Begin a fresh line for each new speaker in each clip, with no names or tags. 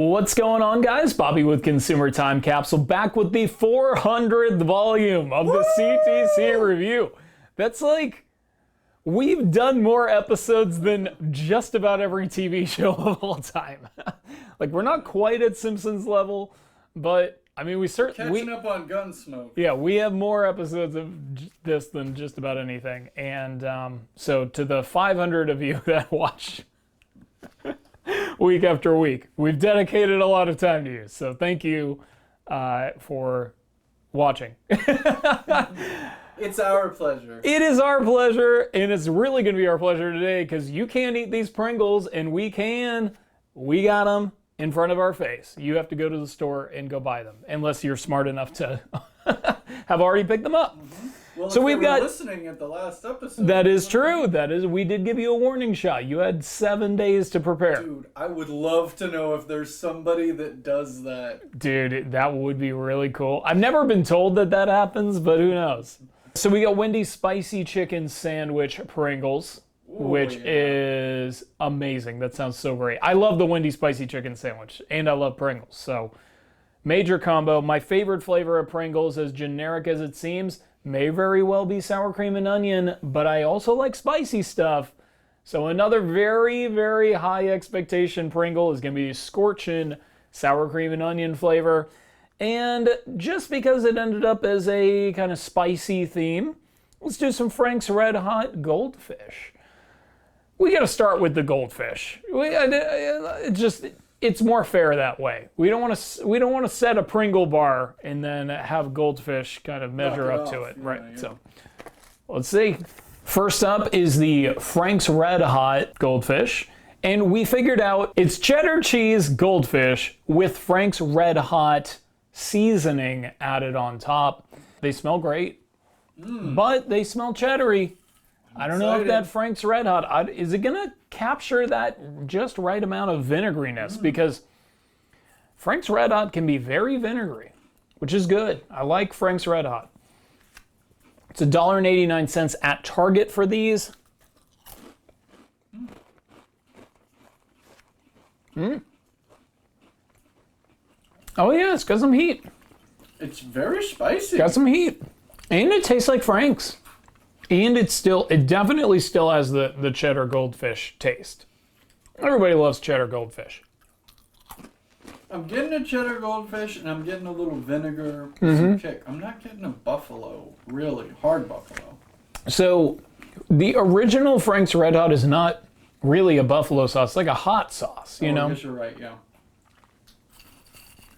What's going on, guys? Bobby with Consumer Time Capsule, back with the 400th volume of the CTC review. That's like, we've done more episodes than just about every TV show of all time. Like, we're not quite at Simpsons level, but I mean, we certainly...
Catching up on Gunsmoke.
Yeah, we have more episodes of this than just about anything. And so to the 500 of you that watch week after week, we've dedicated a lot of time to you. So thank you for watching.
It's our pleasure.
It is our pleasure, and it's really going to be our pleasure today because you can't eat these Pringles, and we can. We got them in front of our face. You have to go to the store and go buy them, unless you're smart enough to have already picked them up.
Mm-hmm. Well,
so we've got
listening at the last episode.
That is true. That is, we did give you a warning shot. You had 7 days to prepare.
Dude, I would love to know if there's somebody that does that.
Dude, that would be really cool. I've never been told that that happens, but who knows? So we got Wendy's spicy chicken sandwich Pringles, which is amazing. That sounds so great. I love the Wendy's spicy chicken sandwich, and I love Pringles. So major combo. My favorite flavor of Pringles, as generic as it seems, may very well be sour cream and onion, but I also like spicy stuff. So another very, very high expectation Pringle is going to be Scorchin sour cream and onion flavor. And just because it ended up as a kind of spicy theme, let's do some Frank's Red Hot Goldfish. We got to start with the goldfish. It's more fair that way. We don't want to set a Pringle bar and then have goldfish kind of measure up to it, right? Yeah. So let's see. First up is the Frank's Red Hot Goldfish, and we figured out it's cheddar cheese goldfish with Frank's Red Hot seasoning added on top. They smell great, but they smell cheddary. I don't know if that Frank's Red Hot, is it gonna capture that just right amount of vinegariness? Because Frank's Red Hot can be very vinegary, which is good. I like Frank's Red Hot. It's $1.89 at Target for these. Oh yeah, it's got some heat.
It's very spicy.
Got some heat. And it tastes like Frank's. And it definitely still has the cheddar goldfish taste. Everybody loves cheddar goldfish.
I'm getting a cheddar goldfish and I'm getting a little vinegar kick. I'm not getting a buffalo, really, hard buffalo.
So the original Frank's Red Hot is not really a buffalo sauce. It's like a hot sauce, you know?
I guess you're right, yeah.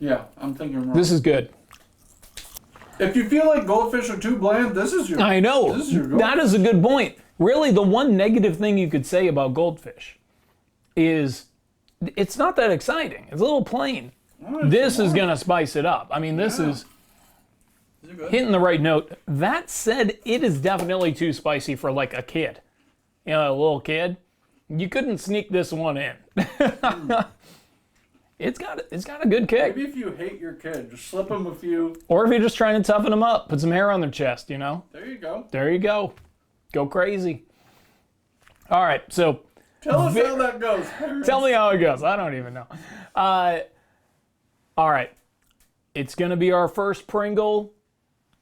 Yeah, I'm thinking wrong.
This is good.
If you feel like goldfish are too bland, this is your
I know.
This is your goldfish.
That is a good point. Really, the one negative thing you could say about goldfish is it's not that exciting. It's a little plain. This is going to spice it up. I mean, this is hitting the right note. That said, it is definitely too spicy for like a kid. You know, a little kid. You couldn't sneak this one in. It's got a good kick.
Maybe if you hate your kid, just slip them a few.
Or if you're just trying to toughen them up, put some hair on their chest, you know?
There you go.
There you go. Go crazy. All right, so...
Tell us how that goes.
Tell me how it goes. I don't even know. All right. It's going to be our first Pringle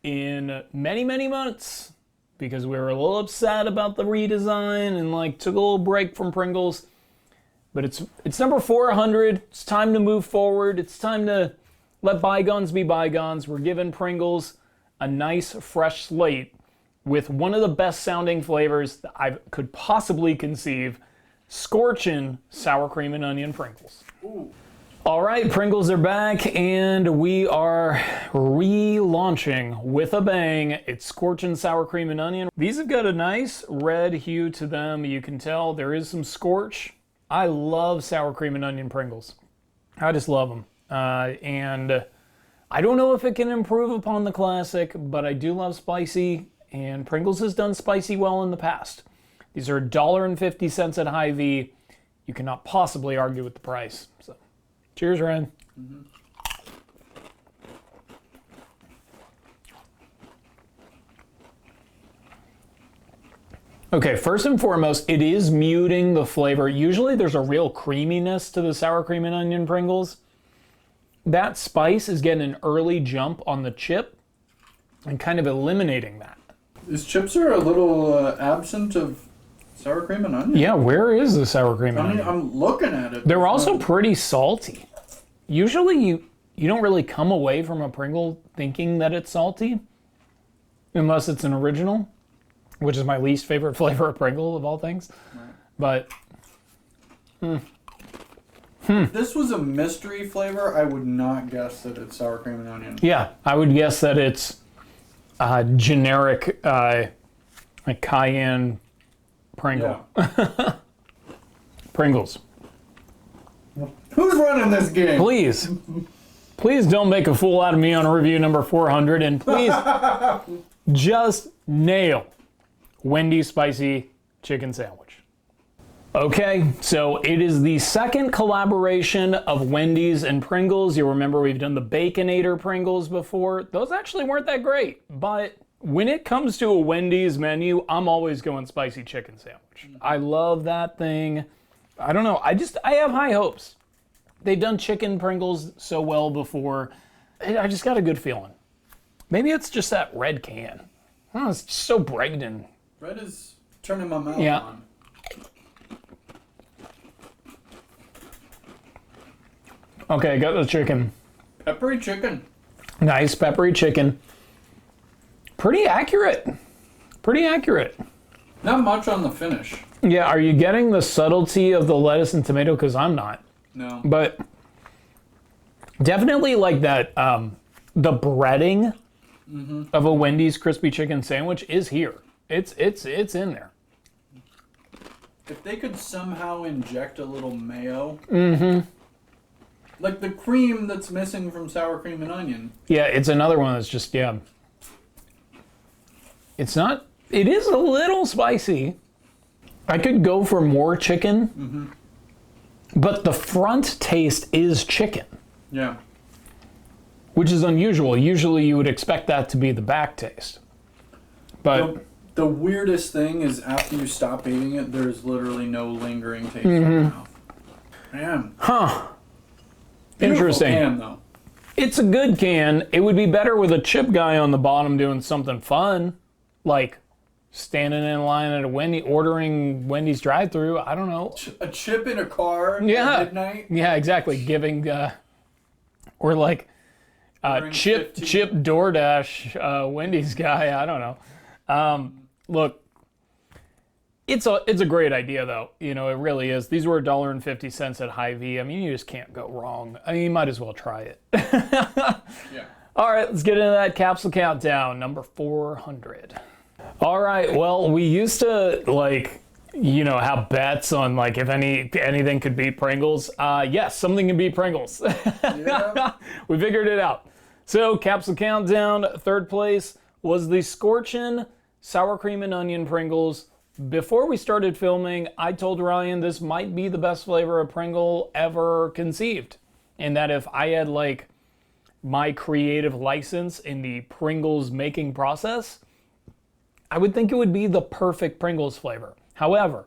in many, many months because we were a little upset about the redesign and like took a little break from Pringles. But it's number 400. It's time to move forward. It's time to let bygones be bygones. We're giving Pringles a nice fresh slate with one of the best sounding flavors that I could possibly conceive, Scorchin sour cream and onion Pringles.
Ooh.
All right, Pringles are back and we are relaunching with a bang. It's Scorchin sour cream and onion. These have got a nice red hue to them. You can tell there is some scorch. I love sour cream and onion Pringles. I just love them. And I don't know if it can improve upon the classic, but I do love spicy, and Pringles has done spicy well in the past. These are $1.50 at Hy-Vee. You cannot possibly argue with the price. So, cheers, Ren. Okay, first and foremost, it is muting the flavor. Usually there's a real creaminess to the sour cream and onion Pringles. that spice is getting an early jump on the chip and kind of eliminating that.
These chips are a little absent of sour cream and onion.
Yeah, where is the sour cream and onion?
I'm looking at it.
They're also pretty salty. Usually you don't really come away from a Pringle thinking that it's salty, unless it's an original, which is my least favorite flavor of Pringle of all things. Right. But
if this was a mystery flavor, I would not guess that it's sour cream and onion.
yeah, I would guess that it's generic like cayenne Pringle.
Yeah.
Pringles.
Who's running this game?
Please don't make a fool out of me on review number 400, and please just nail Wendy's spicy chicken sandwich. Okay, so it is the second collaboration of Wendy's and Pringles. You'll remember we've done the Baconator Pringles before. Those actually weren't that great, but when it comes to a Wendy's menu, I'm always going spicy chicken sandwich. I love that thing. I don't know, I have high hopes. They've done chicken Pringles so well before. I just got a good feeling. Maybe it's just that red can. Oh, it's just so bright and...
Red is turning my mouth on.
Okay, got the chicken.
Peppery chicken.
Nice peppery chicken. Pretty accurate. Pretty accurate.
Not much on the finish.
Yeah, are you getting the subtlety of the lettuce and tomato? Because I'm not.
No.
But definitely like that, the breading of a Wendy's crispy chicken sandwich is here. It's in there.
If they could somehow inject a little mayo. Like the cream that's missing from sour cream and onion.
Yeah, it's another one that's just, It's not, it is a little spicy. I could go for more chicken, but the front taste is chicken.
Yeah.
Which is unusual. Usually you would expect that to be the back taste. But
the weirdest thing is after you stop eating it, there's literally no lingering taste in your mouth. Man.
Huh.
Beautiful
Interesting.
Can, though.
It's a good can. It would be better with a chip guy on the bottom doing something fun, like standing in line at a Wendy, ordering Wendy's drive-thru. I don't know.
A chip in a car at midnight?
Yeah, exactly. Giving, or like chip DoorDash Wendy's guy. I don't know. Look, it's a great idea though. You know, it really is. These were $1.50 at Hy-Vee. I mean, you just can't go wrong. I mean, you might as well try it.
Yeah.
All right, let's get into that capsule countdown, number 400. All right, well, we used to have bets on if anything could beat Pringles. Yes, something can beat Pringles.
Yeah.
We figured it out. So, capsule countdown, third place was the Scorchin sour cream and onion Pringles. Before we started filming, I told Ryan this might be the best flavor of Pringle ever conceived. And that if I had my creative license in the Pringles making process, I would think it would be the perfect Pringles flavor. However,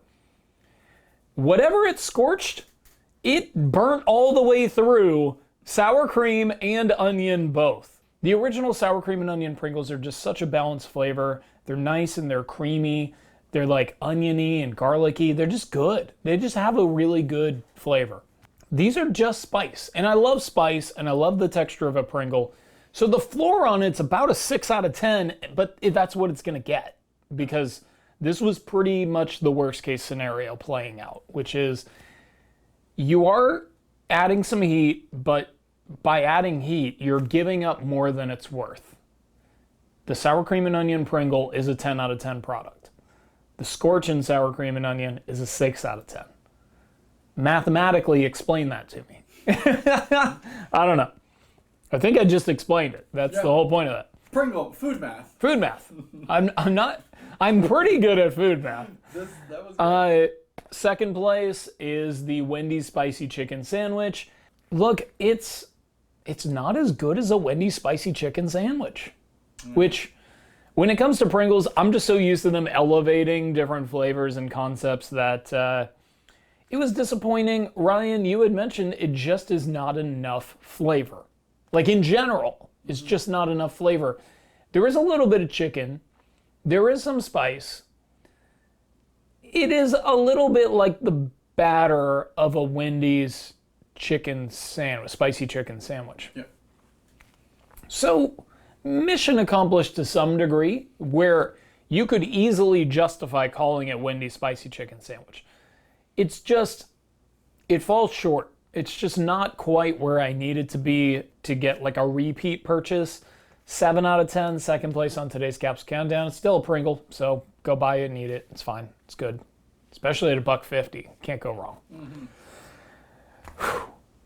whatever it scorched, it burnt all the way through sour cream and onion both. The original sour cream and onion Pringles are just such a balanced flavor. They're nice and they're creamy. They're oniony and garlicky. They're just good. They just have a really good flavor. These are just spice. And I love spice and I love the texture of a Pringle. So the floor on it's about a 6 out of 10, but that's what it's gonna get. Because this was pretty much the worst case scenario playing out, which is you are adding some heat, but by adding heat, you're giving up more than it's worth. The sour cream and onion Pringle is a 10 out of 10 product. The Scorchin sour cream and onion is a 6 out of 10. Mathematically, explain that to me. I don't know. I think I just explained it. That's the whole point of that.
Pringle, food math.
Food math. I'm pretty good at food math.
That was good.
Second place is the Wendy's spicy chicken sandwich. Look, it's not as good as a Wendy's spicy chicken sandwich, which when it comes to Pringles, I'm just so used to them elevating different flavors and concepts that it was disappointing. Ryan, you had mentioned it just is not enough flavor. Like in general, it's just not enough flavor. There is a little bit of chicken. There is some spice. It is a little bit like the batter of a Wendy's chicken sandwich, spicy chicken sandwich.
Yeah.
So, mission accomplished to some degree, where you could easily justify calling it Wendy's spicy chicken sandwich. It's just, it falls short. It's just not quite where I need it to be to get like a repeat purchase. 7 out of 10, second place on today's Capsule Countdown. It's still a Pringle, so go buy it and eat it. It's fine. It's good. Especially at $1.50. Can't go wrong.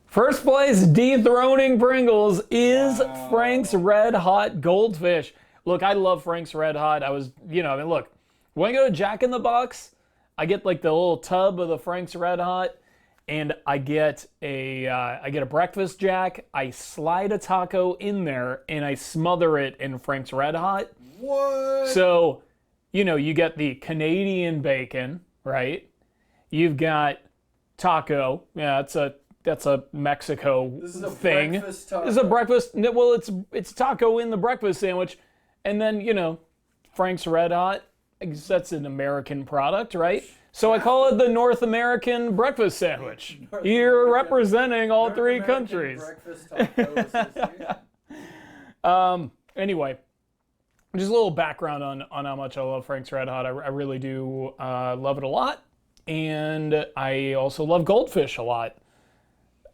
First place dethroning Pringles is Frank's Red Hot Goldfish. Look, I love Frank's Red Hot. Look, when I go to Jack in the Box, I get like the little tub of the Frank's Red Hot, and I get a breakfast Jack. I slide a taco in there, and I smother it in Frank's Red Hot.
What?
So, you get the Canadian bacon, right? You've got taco. Yeah, that's a Mexico
This is a
thing.
breakfast taco.
This is a breakfast. Well, it's taco in the breakfast sandwich, and then Frank's Red Hot. I guess that's an American product, right? So I call it the North American breakfast sandwich. You're representing all three countries.
Breakfast taco association.
Anyway, just a little background on how much I love Frank's Red Hot. I really do love it a lot, and I also love Goldfish a lot.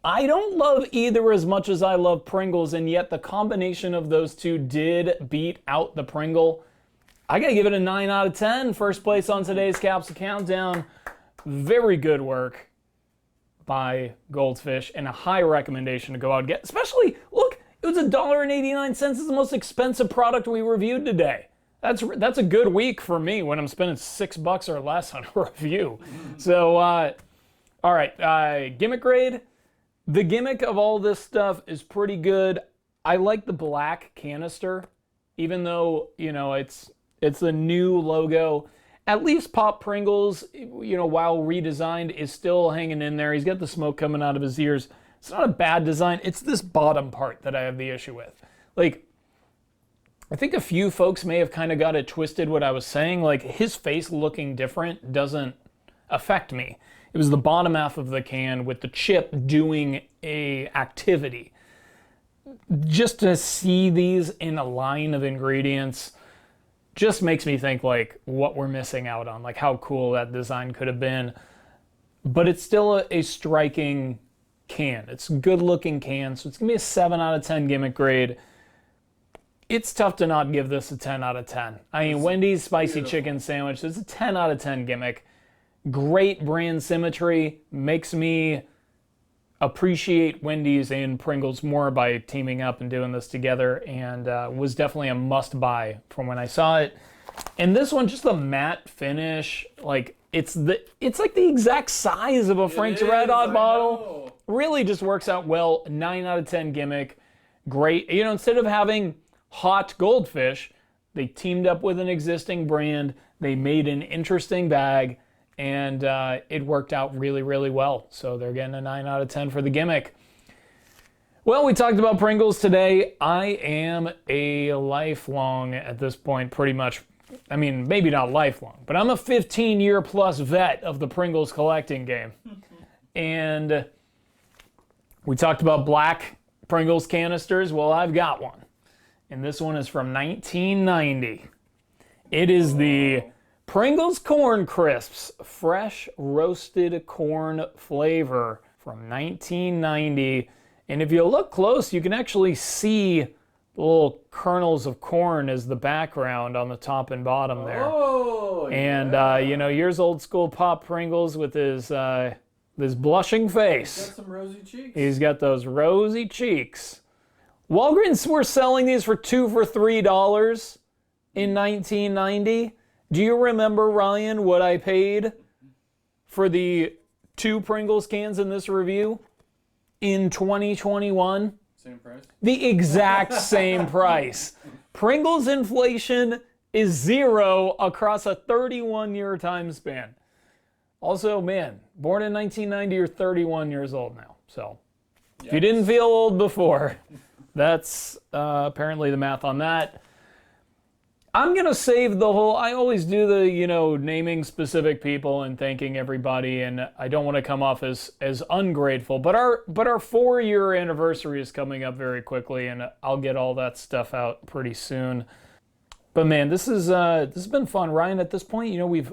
I don't love either as much as I love Pringles, and yet the combination of those two did beat out the Pringle. I gotta give it a 9 out of 10. First place on today's Capsule Countdown. Very good work by Goldfish, and a high recommendation to go out and get. Especially, look, it was $1.89. It's the most expensive product we reviewed today. That's a good week for me when I'm spending $6 or less on a review. So, all right, Gimmick grade. The gimmick of all this stuff is pretty good. I like the black canister, even though, it's the new logo. At least Pop Pringles, while redesigned, is still hanging in there. He's got the smoke coming out of his ears. It's not a bad design. It's this bottom part that I have the issue with. Like, I think a few folks may have kind of got it twisted what I was saying. Like, his face looking different doesn't affect me. It was the bottom half of the can with the chip doing a activity. Just to see these in a line of ingredients just makes me think like what we're missing out on, like how cool that design could have been. But it's still a striking can. It's a good looking can, so it's gonna be a 7 out of 10 gimmick grade. It's tough to not give this a 10 out of 10. I mean, Wendy's spicy chicken sandwich, it's a 10 out of 10 gimmick. Great brand symmetry, makes me appreciate Wendy's and Pringles more by teaming up and doing this together, and was definitely a must-buy from when I saw it. And this one, just the matte finish, like it's like the exact size of a Frank's Red Hot bottle. Really just works out well. 9 out of 10 gimmick. Great. Instead of having hot Goldfish, they teamed up with an existing brand. They made an interesting bag, and it worked out really, really well. So they're getting a 9 out of 10 for the gimmick. Well, we talked about Pringles today. I am a lifelong, at this point, pretty much, I mean, maybe not lifelong, but I'm a 15-year plus vet of the Pringles collecting game. And we talked about black Pringles canisters. Well, I've got one. And this one is from 1990. It is the Pringles Corn Crisps Fresh Roasted Corn Flavor from 1990. And if you look close, you can actually see the little kernels of corn as the background on the top and bottom there.
Oh,
and,
yeah.
Here's old school Pop Pringles with his blushing face.
He's got some rosy cheeks.
He's got those rosy cheeks. Walgreens were selling these for $2 for $3 in 1990. Do you remember, Ryan, what I paid for the 2 Pringles cans in this review in 2021?
Same price?
The exact same price. Pringles inflation is 0 across a 31-year time span. Also, man, born in 1990, you're 31 years old now. So, if you didn't feel old before, That's apparently the math on that. I'm going to save the whole, I always do the, naming specific people and thanking everybody, and I don't want to come off as ungrateful, but our 4-year anniversary is coming up very quickly, and I'll get all that stuff out pretty soon. But man, this has been fun. Ryan, at this point, we've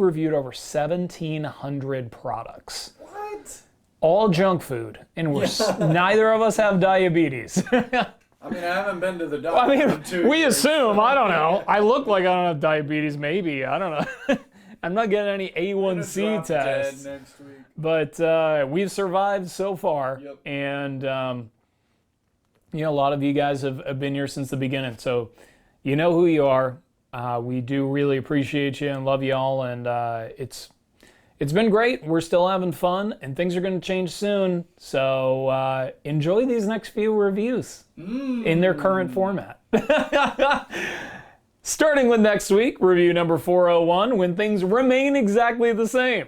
reviewed over 1,700 products.
What?
All junk food, and neither of us have diabetes.
I mean, I haven't been to the doctor in 2 years.
We assume, I don't know. I look like I don't have diabetes, maybe. I don't know. I'm not getting any A1C tests.
Dead next week.
But we've survived so far.
Yep.
And, a lot of you guys have been here since the beginning. So you know who you are. We do really appreciate you and love you all. And it's been great. We're still having fun, and things are going to change soon. So enjoy these next few reviews in their current format. Starting with next week, review number 401, when things remain exactly the same.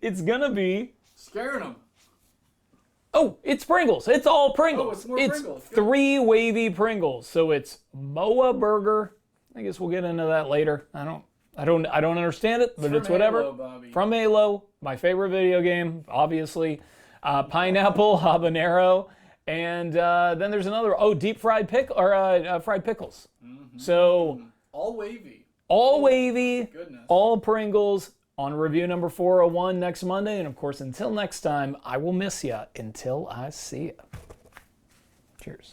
It's going to be...
Scaring them.
Oh, it's Pringles. It's all Pringles.
Oh, it's more Pringles. Good.
3 wavy Pringles. So it's Moa Burger. I guess we'll get into that later. I don't understand it, but it's whatever.
Halo, Bobby.
From Halo, my favorite video game, obviously. Pineapple, habanero, and then there's another. Oh, deep fried fried pickles. Mm-hmm. So
all wavy.
All wavy.
Goodness.
All Pringles on review number 401 next Monday, and of course, until next time, I will miss ya until I see ya. Cheers.